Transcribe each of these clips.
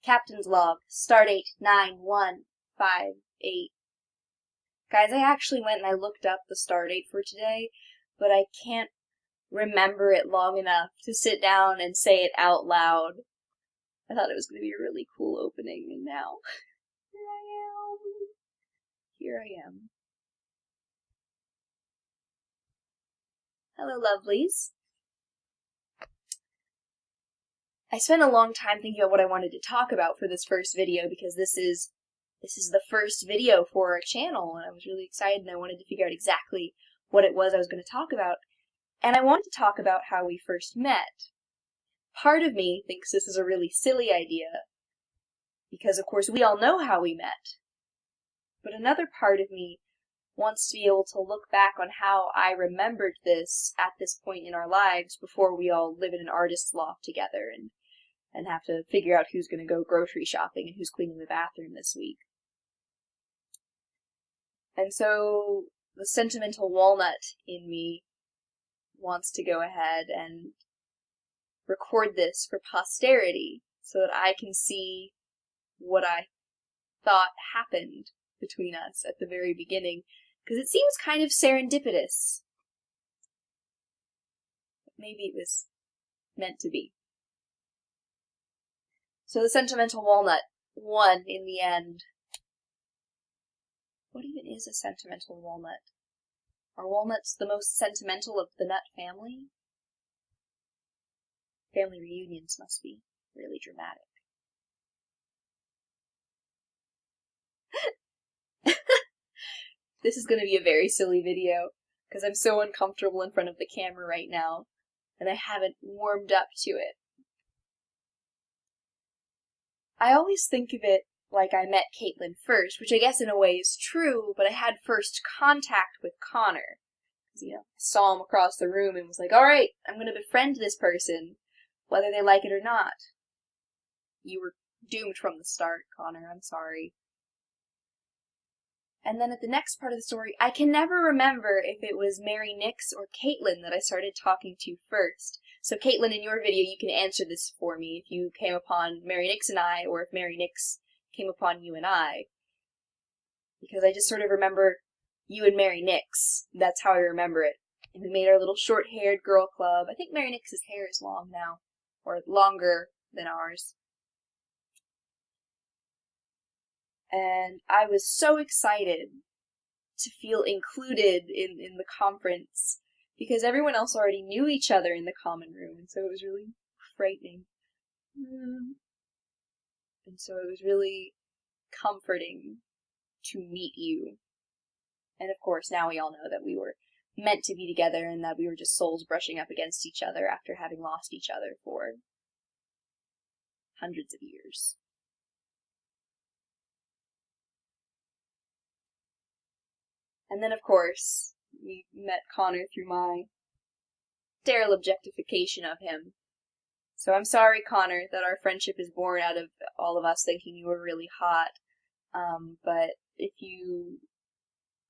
Captain's log, stardate 9158. Guys, I actually went and I looked up the stardate for today, but I can't remember it long enough to sit down and say it out loud. I thought it was going to be a really cool opening, and now here I am. Hello, lovelies. I spent a long time thinking about what I wanted to talk about for this first video because this is the first video for our channel, and I was really excited and I wanted to figure out exactly what it was I was going to talk about. And I want to talk about how we first met. Part of me thinks this is a really silly idea because, of course, we all know how we met. But another part of me wants to be able to look back on how I remembered this at this point in our lives before we all live in an artist's loft together and have to figure out who's going to go grocery shopping and who's cleaning the bathroom this week. And so the sentimental walnut in me wants to go ahead and record this for posterity so that I can see what I thought happened between us at the very beginning, because it seems kind of serendipitous. Maybe it was meant to be. So the sentimental walnut won in the end. What even is a sentimental walnut? Are walnuts the most sentimental of the nut family? Family reunions must be really dramatic. This is going to be a very silly video, because I'm so uncomfortable in front of the camera right now, and I haven't warmed up to it. I always think of it like I met Caitlin first, which I guess in a way is true, but I had first contact with Connor. I saw him across the room and was like, alright, I'm going to befriend this person, whether they like it or not. You were doomed from the start, Connor, I'm sorry. And then at the next part of the story, I can never remember if it was Mary Nix or Caitlin that I started talking to first. So Caitlin, in your video, you can answer this for me if you came upon Mary Nix and I, or if Mary Nix came upon you and I. Because I just sort of remember you and Mary Nix. That's how I remember it. And we made our little short-haired girl club. I think Mary Nix's hair is long now, or longer than ours. And I was so excited to feel included in the conference because everyone else already knew each other in the common room, and so it was really frightening. And so it was really comforting to meet you. And of course, now we all know that we were meant to be together and that we were just souls brushing up against each other after having lost each other for hundreds of years. And then, of course, we met Connor through my sterile objectification of him. So I'm sorry, Connor, that our friendship is born out of all of us thinking you were really hot. But if you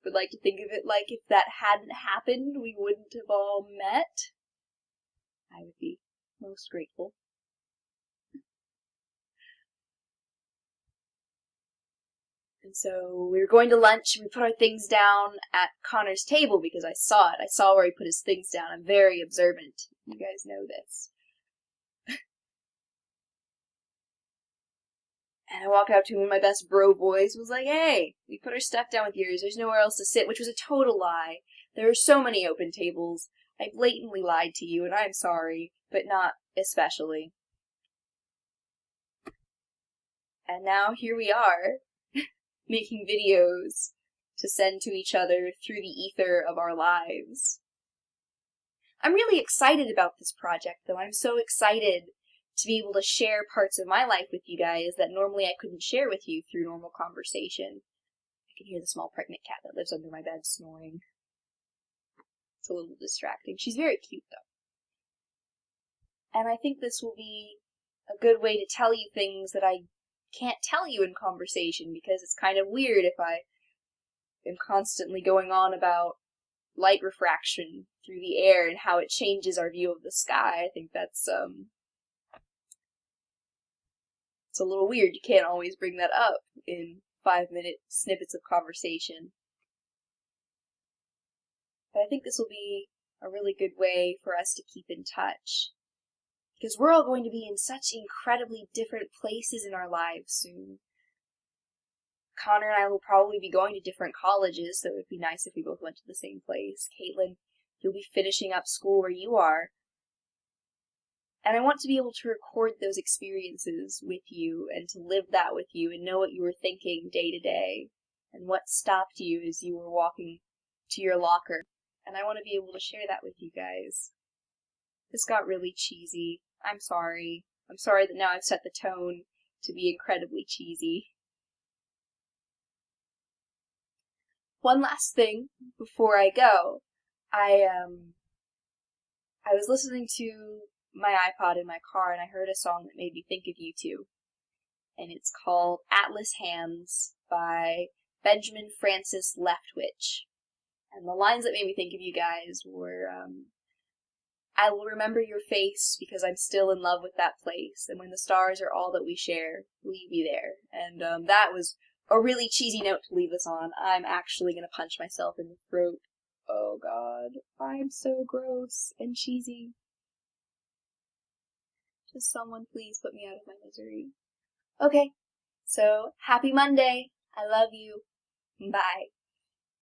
would like to think of it like if that hadn't happened, we wouldn't have all met, I would be most grateful. And so we were going to lunch, we put our things down at Connor's table because I saw it. I saw where he put his things down. I'm very observant. You guys know this. And I walked out to him in my best bro voice, was like, hey, we put our stuff down with yours, there's nowhere else to sit, which was a total lie. There are so many open tables. I blatantly lied to you, and I'm sorry, but not especially. And now here we are, making videos to send to each other through the ether of our lives. I'm really excited about this project, though. I'm so excited to be able to share parts of my life with you guys that normally I couldn't share with you through normal conversation. I can hear the small pregnant cat that lives under my bed snoring. It's a little distracting. She's very cute, though. And I think this will be a good way to tell you things that I can't tell you in conversation, because it's kind of weird if I am constantly going on about light refraction through the air and how it changes our view of the sky. I think that's It's a little weird. You can't always bring that up in 5-minute snippets of conversation. But I think this will be a really good way for us to keep in touch. Because we're all going to be in such incredibly different places in our lives soon. Connor and I will probably be going to different colleges, so it would be nice if we both went to the same place. Caitlin, you'll be finishing up school where you are. And I want to be able to record those experiences with you and to live that with you and know what you were thinking day to day and what stopped you as you were walking to your locker. And I want to be able to share that with you guys. This got really cheesy. I'm sorry. I'm sorry that now I've set the tone to be incredibly cheesy. One last thing before I go. I was listening to my iPod in my car and I heard a song that made me think of you two. And it's called Atlas Hands by Benjamin Francis Leftwich. And the lines that made me think of you guys were, I will remember your face because I'm still in love with that place. And when the stars are all that we share, will you be there? And that was a really cheesy note to leave us on. I'm actually going to punch myself in the throat. Oh God, I'm so gross and cheesy. Just someone please put me out of my misery. Okay, so happy Monday. I love you. Bye.